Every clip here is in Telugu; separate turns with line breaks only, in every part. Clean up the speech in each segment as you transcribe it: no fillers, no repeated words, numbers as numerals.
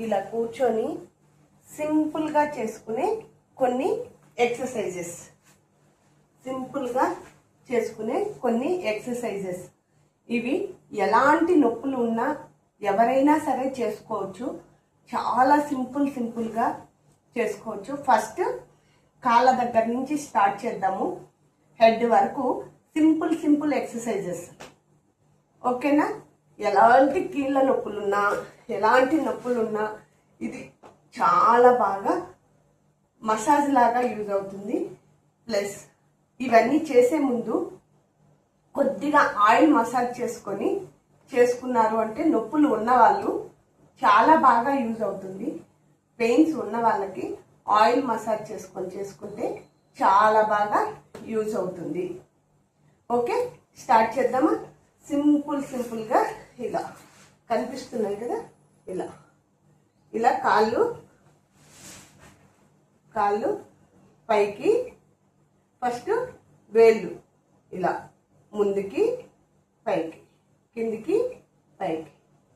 ఇలా కూర్చొని సింపుల్గా చేసుకునే కొన్ని ఎక్సర్సైజెస్ ఇవి ఎలాంటి నొప్పులు ఉన్నా ఎవరైనా సరే చేసుకోవచ్చు. చాలా సింపుల్గా చేసుకోవచ్చు. ఫస్ట్ కాళ్ళ దగ్గర నుంచి స్టార్ట్ చేద్దాము. హెడ్ వరకు సింపుల్ ఎక్సర్సైజెస్. ఓకేనా? ఎలాంటి కీళ్ళ నొప్పులున్నా ఎలాంటి నొప్పులున్నా ఇది చాలా బాగా మసాజ్ లాగా యూజ్ అవుతుంది. ప్లస్ ఇవన్నీ చేసే ముందు కొద్దిగా ఆయిల్ మసాజ్ చేసుకున్నారు అంటే నొప్పులు ఉన్న వాళ్ళు చాలా బాగా యూజ్ అవుతుంది. పెయిన్స్ ఉన్న వాళ్ళకి ఆయిల్ మసాజ్ చేసుకుంటే చాలా బాగా యూజ్ అవుతుంది. ఓకే, స్టార్ట్ చేద్దామా? సింపుల్గా ఇలా కనిపిస్తున్నాయి కదా, ఇలా కాళ్ళు పైకి, ఫస్ట్ వేళ్ళు ఇలా ముందుకి పైకి, కిందికి పైకి,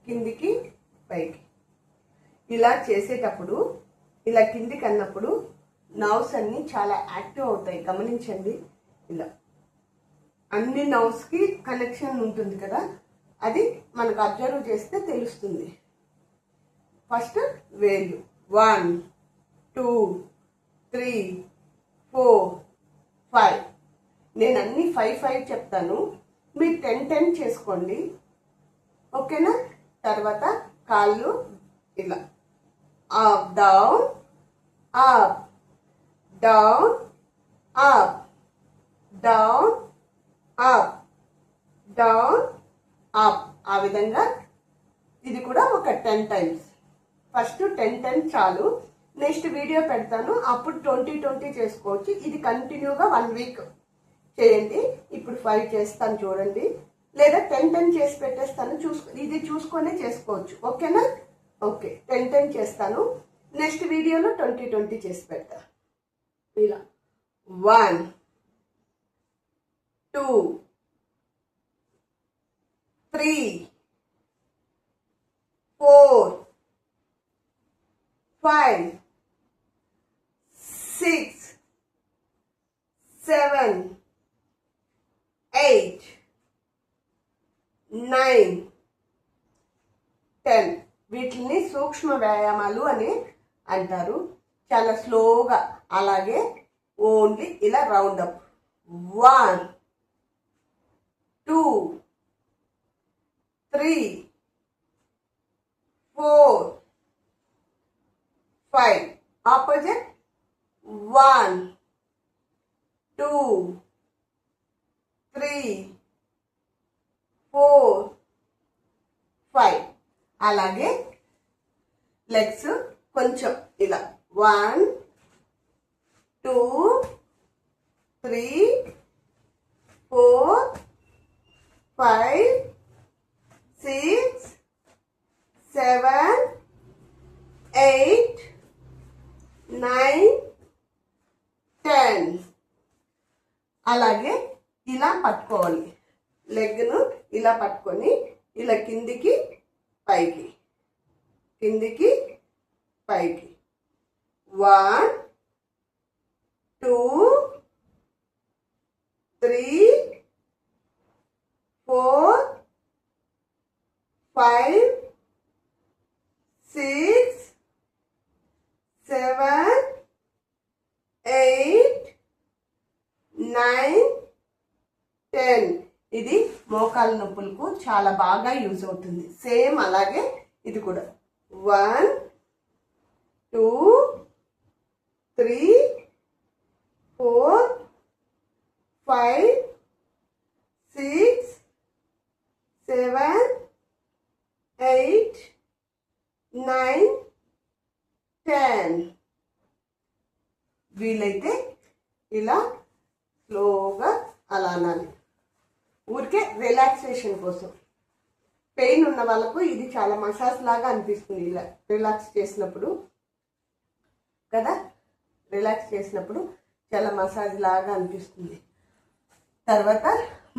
కిందికి పైకి. ఇలా చేసేటప్పుడు ఇలా కిందికి అన్నప్పుడు నర్వ్స్ అన్ని చాలా యాక్టివ్ అవుతాయి. గమనించండి, ఇలా అన్ని నర్వ్స్ కి కనెక్షన్ ఉంటుంది కదా, అది మనకు అబ్జర్వ్ చేస్తే తెలుస్తుంది. ఫస్ట్ వేళ్ళు 1 2 3 4 5. నేను అన్ని 5 చెప్తాను, మీరు 10 చేసుకోండి. ఓకేనా? తర్వాత కాళ్ళు ఇలా up down up down up down up down up. ఆ విధంగా ఇది కూడా ఒక 10 టైమ్స్. ఫస్ట్ 10 చాలు. నెక్స్ట్ వీడియో పెడతాను, అప్పుడు 20 చేసుకోవచ్చు. ఇది కంటిన్యూగా 1 వీక్ చేయండి. ఇప్పుడు 5 చేస్తాను చూడండి, లేదా 10 చేసి పెట్టేస్తాను. ఇది చూసుకొనే చేసుకోవచ్చు. ఓకేనా? ఓకే, 10 చేస్తాను. నెక్స్ట్ వీడియోలో 20 చేసి పెడతా. ఇలా 1 2 3 4 5 6 7 8 9 10. వీటిని సూక్ష్మ వ్యాయామాలు అని అంటారు. చాలా స్లోగా, అలాగే ఓన్లీ ఇలా రౌండ్ అప్. 1 2 3 4 5. ఆపోజిట్ 1 2 3 4 5. అలాగే లెగ్స్ కొంచెం ఇలా 1 2 3 4 5 6 7 8 9 10. అలాగే ఇలా పట్టుకోవాలి. లెగ్ను ఇలా పట్టుకొని ఇలా కిందికి పైకి, కిందికి పైకి. 1 2 3 4 5 6 7 8 9 10. ఇది మోకాలు నొప్పులకు చాలా బాగా యూజ్ అవుతుంది. సేమ్ అలాగే ఇది కూడా 1 2 3 4 5 6 7 8 9 10. వీలైతే ఇలా స్లోగా అలా అనాలి, ఊరికే రిలాక్సేషన్ కోసం. పెయిన్ ఉన్న వాళ్ళకు ఇది చాలా మసాజ్ లాగా అనిపిస్తుంది. ఇలా రిలాక్స్ చేసినప్పుడు కదా, రిలాక్స్ చేసినప్పుడు చాలా మసాజ్ లాగా అనిపిస్తుంది. తర్వాత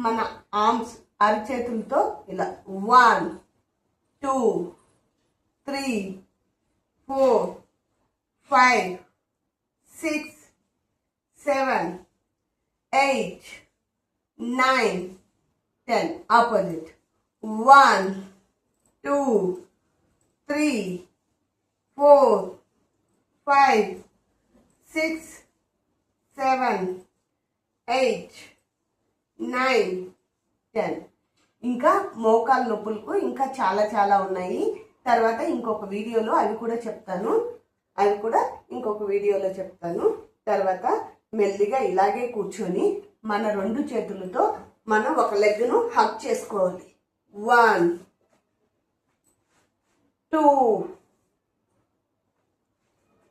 మన ఆర్మ్స్ అరిచేతులతో ఇలా 1 2 3 4 5 6 7 8 9 10. Opposite. 1 2 3 4 5 6 7 8 9 10. ఇంకా మోకాలు నొప్పులకు ఇంకా చాలా చాలా ఉన్నాయి. తర్వాత ఇంకొక వీడియోలో అవి కూడా చెప్తాను. తర్వాత మెల్లిగా ఇలాగే కూర్చొని మన 2 చేతులతో మనం ఒక లెగ్ను హగ్ చేసుకోవాలి. 1 2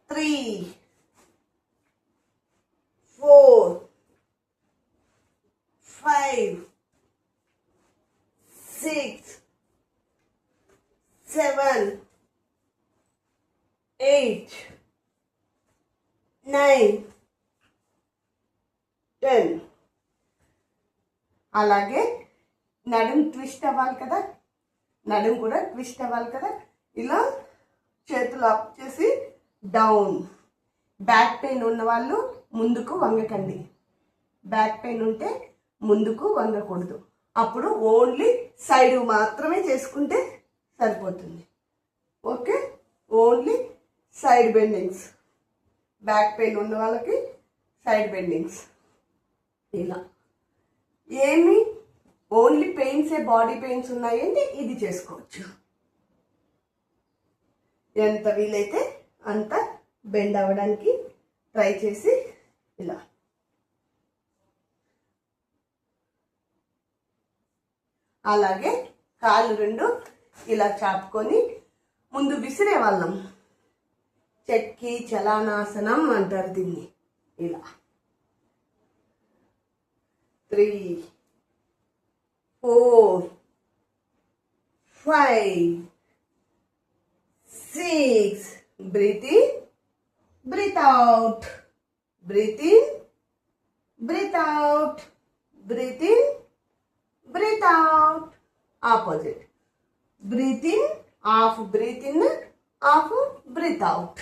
3 4 5 6 7 8 9 10. అలాగే నడుం ట్విస్ట్ అవ్వాలి కదా, ఇలా చేతులు అప్ చేసి డౌన్. బ్యాక్ పెయిన్ ఉన్న వాళ్ళు ముందుకు వంగకండి. బ్యాక్ పెయిన్ ఉంటే ముందుకు వంగకూడదు. అప్పుడు ఓన్లీ సైడ్ మాత్రమే చేసుకుంటే సరిపోతుంది. Okay, only side bendings. Back pain ఉన్న వాళ్ళకి సైడ్ బెండింగ్స్. ఇలా ఏమి ఓన్లీ పెయిన్సే, బాడీ పెయిన్స్ ఉన్నాయంటే ఇది చేసుకోవచ్చు. ఎంత వీలైతే అంత బెండ్ అవ్వడానికి ట్రై చేసి ఇలా. అలాగే కాళ్ళు 2 ఇలా చాపుకొని ముందు విసిరే వాళ్ళం. చెక్కి చలానాసనం అంటారు దీన్ని. ఇలా 3 4 5 6. Breathe in, breathe out, breathe in, breathe out, breathe in, breathe out. Opposite. Breathe in, half breathe in, half breathe out.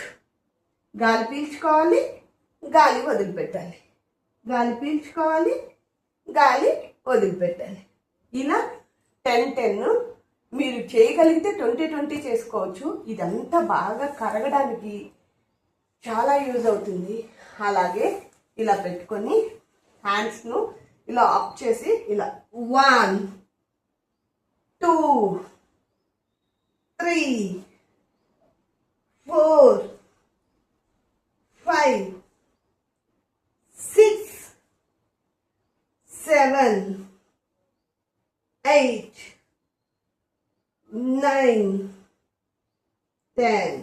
గాలి పీల్చుకోవాలి, గాలి వదిలిపెట్టాలి, గాలి పీల్చుకోవాలి, గాలి వదిలిపెట్టాలి. ఇలా 10-10 మీరు చేయగలిగితే 20-20 చేసుకోవచ్చు. ఇదంతా బాగా కరగడానికి చాలా యూజ్ అవుతుంది. అలాగే ఇలా పెట్టుకొని హ్యాండ్స్ను ఇలా అప్ చేసి ఇలా 1 2 3 4 5 6 7 8 9 10.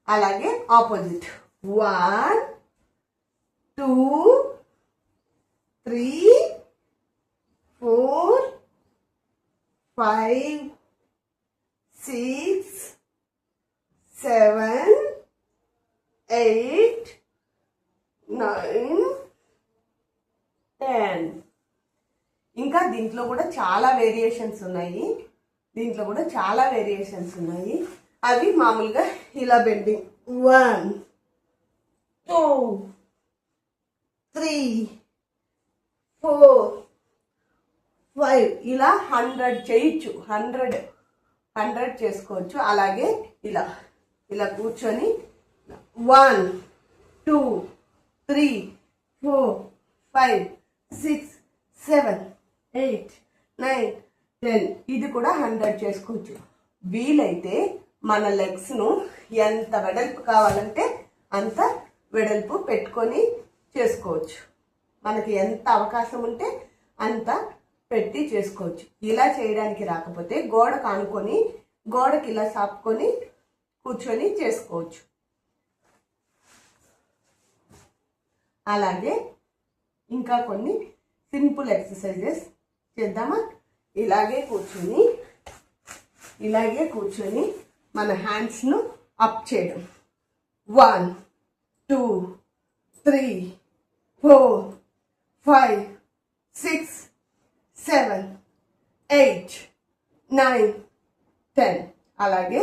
అలాగే ఆపోజిట్ 1 2 3 4 5 6 7 8 9 10. ఇంకా దీంట్లో కూడా చాలా వేరియేషన్స్ ఉన్నాయి. అవి మామూలుగా ఇలా బెండింగ్ 1 2 3 4 5 ఇలా 100 చేయొచ్చు. 100 చేసుకోవచ్చు. అలాగే ఇలా కూర్చొని 1 2 3 4 5 6 7 8 9 10. ఇది కూడా 100 చేసుకోవచ్చు. వీలైతే మన లెగ్స్ను ఎంత వెడల్పు కావాలంటే అంత వెడల్పు పెట్టుకొని చేసుకోవచ్చు. మనకి ఎంత అవకాశం ఉంటే అంత పెట్టి చేసుకోవచ్చు. ఇలా చేయడానికి రాకపోతే గోడకు ఆనుకొని గోడకి ఇలా సాపుకొని కూర్చొని చేసుకోవచ్చు. అలాగే ఇంకా కొన్ని సింపుల్ ఎక్సర్సైజెస్ చేద్దామా? ఇలాగే కూర్చొని మన హ్యాండ్స్ను అప్ చేయడం. 1 2 3 4 5 6 7 8 9 10. అలాగే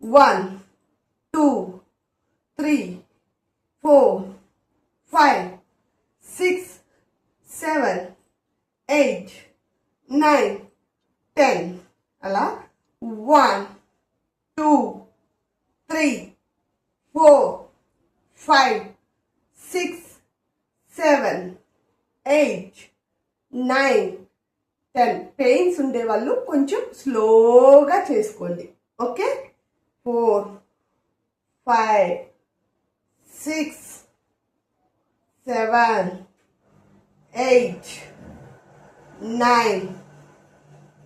1 2 3 4 5 6 7 8 9 10 అలా 1 2 3 4 5 6 7 8 9 10 పెయిన్స్ ఉండేవాళ్ళు కొంచెం స్లోగా చేసుకోండి. ఓకే, 4 5 6 7 8 9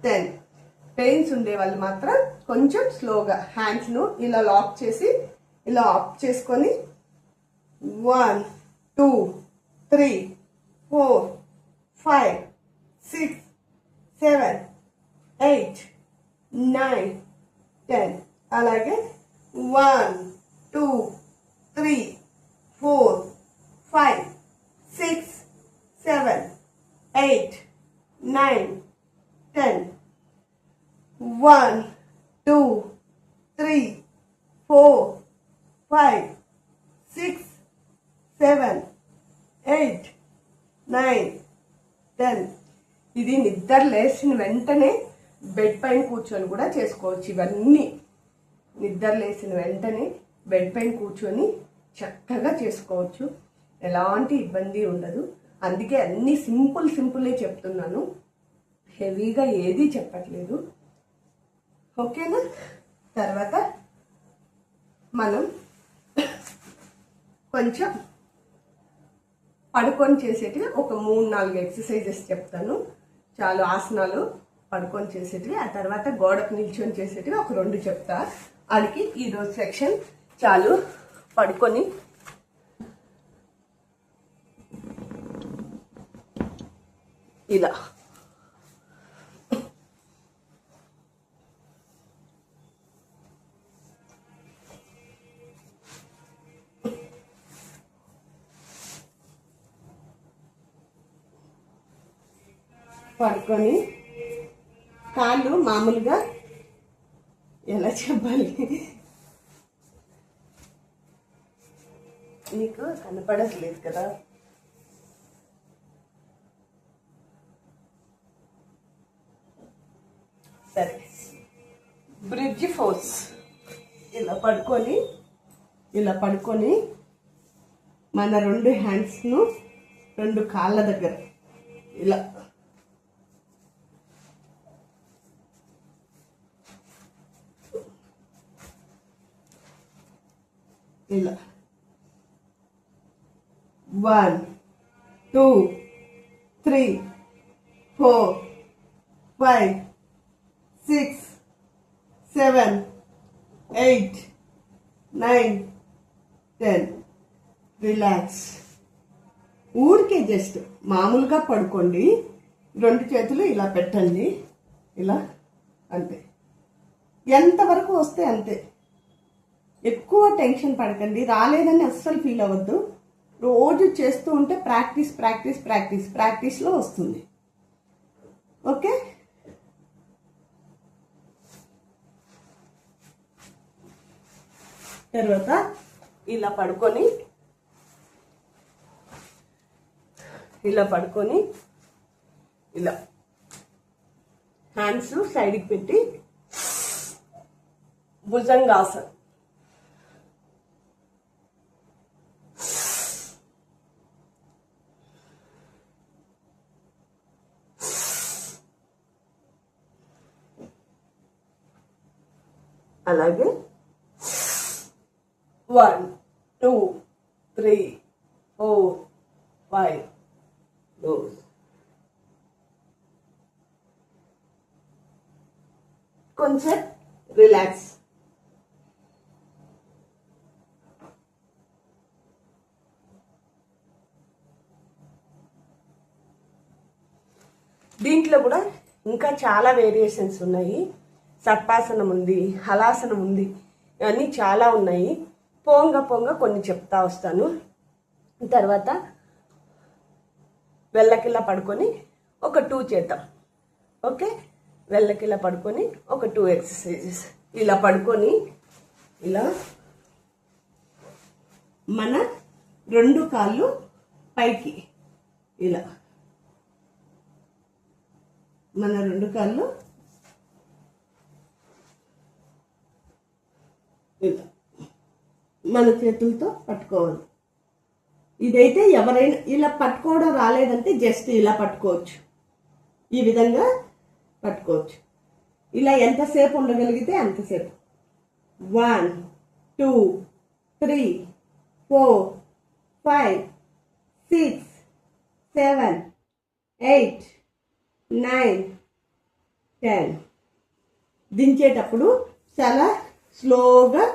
10 పెయిన్స్ ఉండేవాళ్ళు మాత్రం కొంచెం స్లోగా హ్యాండ్స్ను ఇలా లాక్ చేసి ఇలా ఆఫ్ చేసుకొని 1 2 3 4 5 6 7 8 9 10 అలాగే 1 2 3 4 5 6 7 8 9 10 1 2 3 4 5 6 7 8 9 10 ఇది నిద్ర లేచిన వెంటనే బెడ్ పైన కూర్చొని కూడా చేసుకోవచ్చు. ఇవన్నీ నిద్ర లేచిన వెంటనే బెడ్ పైన కూర్చొని చక్కగా చేసుకోవచ్చు, ఎలాంటి ఇబ్బంది ఉండదు. అందుకే అన్నీ సింపులే చెప్తున్నాను, హెవీగా ఏది చెప్పట్లేదు. ఓకేనా? తర్వాత మనం కొంచెం పడుకొని చేసేటివి ఒక 3-4 ఎక్సర్సైజెస్ చెప్తాను, చాలు ఆసనాలు పడుకొని చేసేటివి. ఆ తర్వాత గోడకు నిల్చొని చేసేటివి ఒక 2 చెప్తా. వాడికి ఈరోజు సెక్షన్ చాలు. పడుకొని ఇలా పడుకొని కాళ్ళు మామూలుగా ఎలా చెప్పాలి, నీకు కనపడట్లేదు కదా, సరే. బ్రిడ్జ్ ఫోర్స్ ఇలా పడుకొని మన 2 హ్యాండ్స్ను 2 కాళ్ళ దగ్గర ఇలా ఇలా 1 2 3 4 5 6 7 8 9 10 రిలాక్స్. ఊరికే జస్ట్ మామూలుగా పడుకోండి, 2 చేతులు ఇలా పెట్టండి, ఇలా అంతే. ఎంతవరకు వస్తే అంతే, ఎక్కువ టెన్షన్ పడకండి, రాలేదని అస్సలు ఫీల్ అవ్వద్దు. రోజు చేస్తూ ఉంటే ప్రాక్టీస్లో వస్తుంది. ఓకే, తర్వాత ఇలా పడుకొని ఇలా హ్యాండ్స్ సైడ్కి పెట్టి భుజంగాసన్ అలాగే 1 2 3 4 5 కొంచెం రిలాక్స్. దీంట్లో కూడా ఇంకా చాలా వేరియేషన్స్ ఉన్నాయి. సర్పాసనం ఉంది, హలాసనం ఉంది, ఇవన్నీ చాలా ఉన్నాయి. పొంగ కొన్ని చెప్తా వస్తాను. తర్వాత వెళ్ళకిలా పడుకొని ఒక 2 చేద్దాం. ఓకే, వెళ్ళకిలా పడుకొని ఒక 2 ఎక్సర్సైజెస్. ఇలా పడుకొని ఇలా మన 2 కాళ్ళు పైకి ఇలా, మన 2 కాళ్ళు ఇలా మన చేతులతో పట్టుకోవాలి. ఇదైతే ఎవరైనా ఇలా పట్టుకోవడం రాలేదంటే జస్ట్ ఇలా పట్టుకోవచ్చు, ఈ విధంగా పట్టుకోవచ్చు. ఇలా ఎంతసేపు ఉండగలిగితే అంతసేపు. 1 2 3 4 5 6 7 8 9 10. దించేటప్పుడు చాలా స్లోగా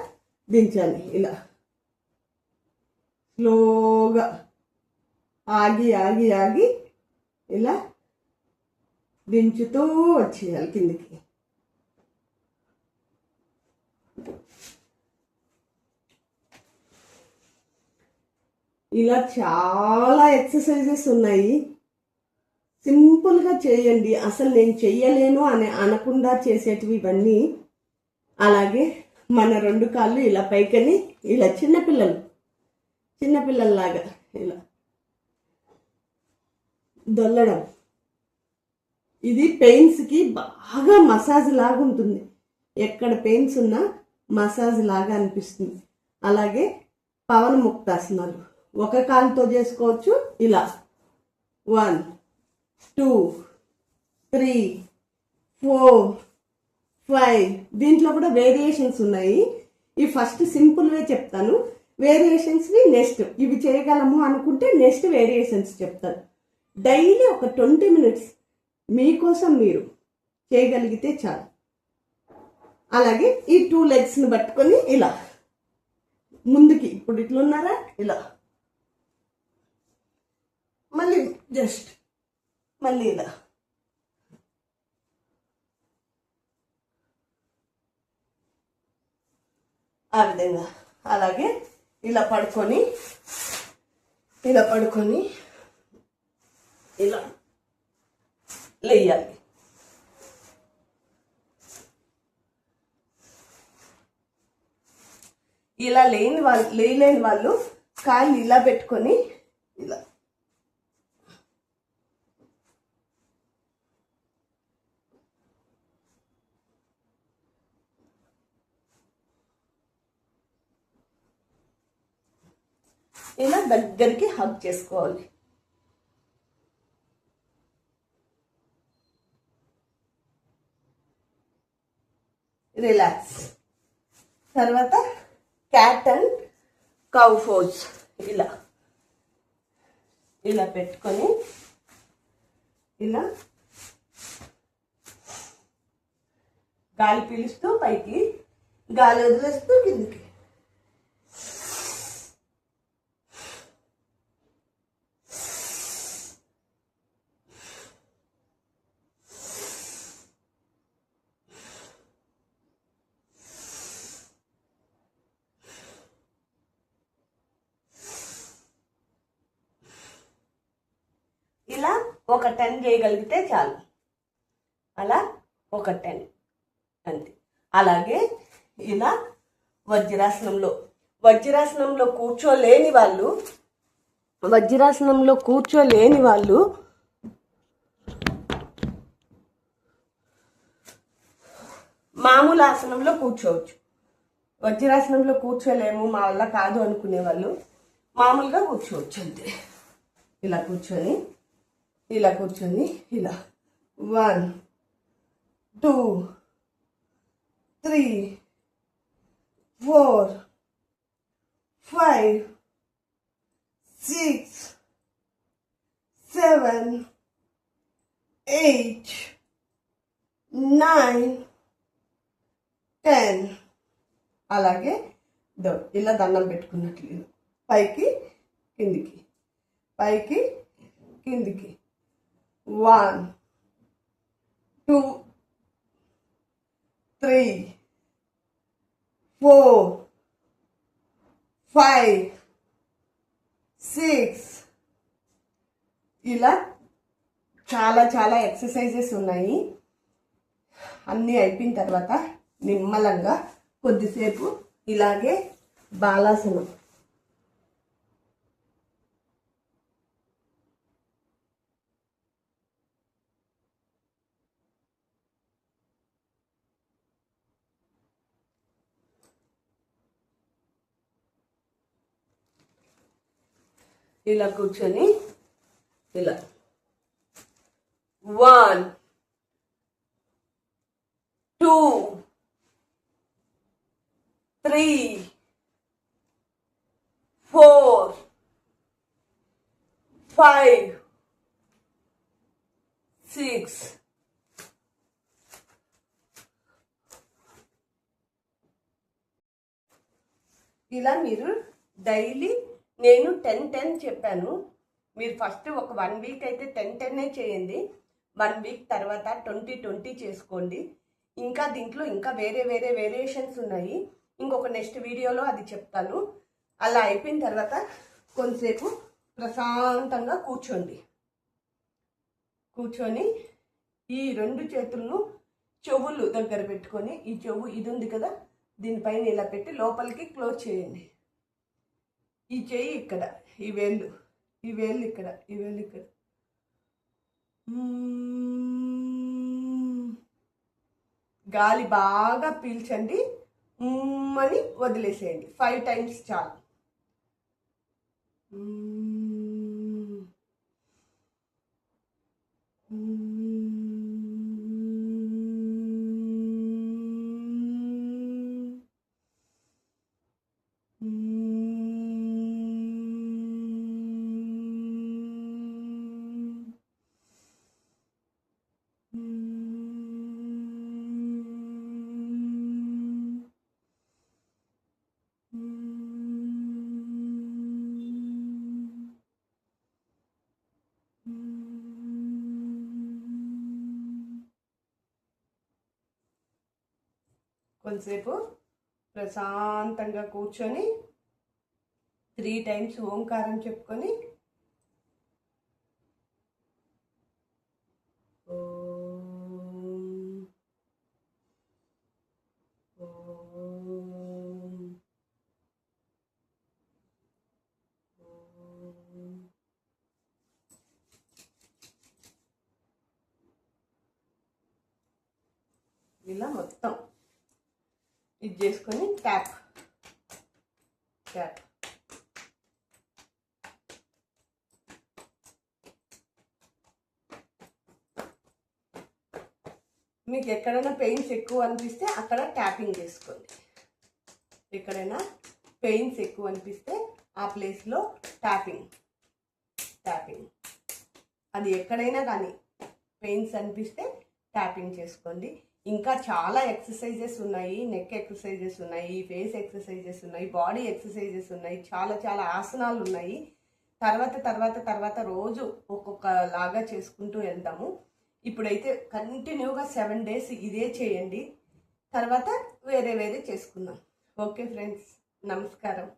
దించాలి. ఇలా స్లోగా ఆగి ఆగి ఆగి ఇలా దించుతూ వచ్చేయాలి కిందికి. ఇలా చాలా ఎక్సర్సైజెస్ ఉన్నాయి, సింపుల్గా చేయండి. అసలు నేను చెయ్యలేను అని అనకుండా చేసేటివి ఇవన్నీ. అలాగే మన 2 కాళ్ళు ఇలా పైకని ఇలా చిన్నపిల్లల్లాగా ఇలా దొల్లడం. ఇది పెయిన్స్కి బాగా మసాజ్ లాగా ఉంటుంది. ఎక్కడ పెయిన్స్ ఉన్నా మసాజ్ లాగా అనిపిస్తుంది. అలాగే పవన ముక్తాసనాలు ఒక కాలుతో చేసుకోవచ్చు. ఇలా 1 2 3 4 5. దీంట్లో కూడా వేరియేషన్స్ ఉన్నాయి. ఈ ఫస్ట్ సింపుల్ వే చెప్తాను, వేరియేషన్స్ని నెక్స్ట్. ఇవి చేయగలము అనుకుంటే నెక్స్ట్ వేరియేషన్స్ చెప్తాను. డైలీ ఒక 20 minutes మీకోసం మీరు చేయగలిగితే చాలు. అలాగే ఈ 2 legsని పట్టుకొని ఇలా ముందుకి, ఇప్పుడు ఇట్లున్నారా, ఇలా మళ్ళీ జస్ట్ మళ్ళీ ఇలా ఆ విధంగా. అలాగే ఇలా పడుకొని ఇలా లేయాలి. ఇలా లేని వాళ్ళు కాళ్ళు ఇలా పెట్టుకొని ఇలా ఇలా దగ్గరికి హగ్ చేసుకోవాలి. రిలాక్స్. తర్వాత క్యాట్ అండ్ కౌ పోజ్. ఇలా పెట్టుకొని ఇలా గాలి పీలుస్తూ పైకి, గాలి వదిలేస్తూ కిందికి. ఇలా ఒక 10 చేయగలిగితే చాలు. అలా ఒక 10 అంతే. అలాగే ఇలా వజ్రాసనంలో కూర్చోలేని వాళ్ళు మామూలు ఆసనంలో కూర్చోవచ్చు. వజ్రాసనంలో కూర్చోలేము, మా వల్ల కాదు అనుకునే వాళ్ళు మామూలుగా కూర్చోవచ్చు అంతే. ఇలా కూర్చొని ఇలా 1 2 3 4 5 6 7 8 9 10. అలాగే ఇలా దండం పెట్టుకున్నట్లు పైకి కిందికి 1 2 3 4 5 6. ఇలా చాలా ఎక్సర్సైజెస్ ఉన్నాయి. అన్నీ అయిపోయిన తర్వాత నిమ్మలంగా కొద్దిసేపు ఇలాగే బాలాసనం ఇలా కూర్చొని ఇలా 1 2 3 4 5 6 ఇలా మీరు డైలీ నేను 10 చెప్పాను. మీరు ఫస్ట్ ఒక 1 వీక్ అయితే 10 చేయండి. 1 వీక్ తర్వాత 20 చేసుకోండి. ఇంకా దీంట్లో ఇంకా వేరే వేరియేషన్స్ ఉన్నాయి. ఇంకొక నెక్స్ట్ వీడియోలో అది చెప్తాను. అలా అయిపోయిన తర్వాత కొంతసేపు ప్రశాంతంగా కూర్చొని ఈ 2 చేతులను చెవులు దగ్గర పెట్టుకొని, ఈ చెవు ఇది ఉంది కదా, దీనిపైన ఇలా పెట్టి లోపలికి క్లోజ్ చేయండి. ఈ చెయ్యి ఇక్కడ, ఈ వేళ్ళు ఇక్కడ, ఈ వేళ్ళు ఇక్కడ. గాలి బాగా పీల్చండి, అని వదిలేసేయండి. 5 times చాలు. కొంతసేపు ప్రశాంతంగా కూర్చొని 3 times ఓంకారం చెప్పుకొని ఇలా మొత్తం ఇది చేసుకొని ట్యాప్ మీకు ఎక్కడైనా పెయిన్స్ ఎక్కువ అనిపిస్తే అక్కడ ట్యాపింగ్ చేసుకోండి. ఎక్కడైనా పెయిన్స్ ఎక్కువ అనిపిస్తే ఆ ప్లేస్లో ట్యాపింగ్ అది ఎక్కడైనా కానీ పెయిన్స్ అనిపిస్తే ట్యాపింగ్ చేసుకోండి. ఇంకా చాలా ఎక్సర్సైజెస్ ఉన్నాయి. నెక్ ఎక్సర్సైజెస్ ఉన్నాయి, ఫేస్ ఎక్సర్సైజెస్ ఉన్నాయి, బాడీ ఎక్సర్సైజెస్ ఉన్నాయి, చాలా ఆసనాలు ఉన్నాయి. తర్వాత రోజు ఒక్కొక్క లాగా చేసుకుంటూ వెళ్తాము. ఇప్పుడైతే కంటిన్యూగా 7 days ఇదే చేయండి. తర్వాత వేరే చేసుకుందాం. ఓకే ఫ్రెండ్స్, నమస్కారం.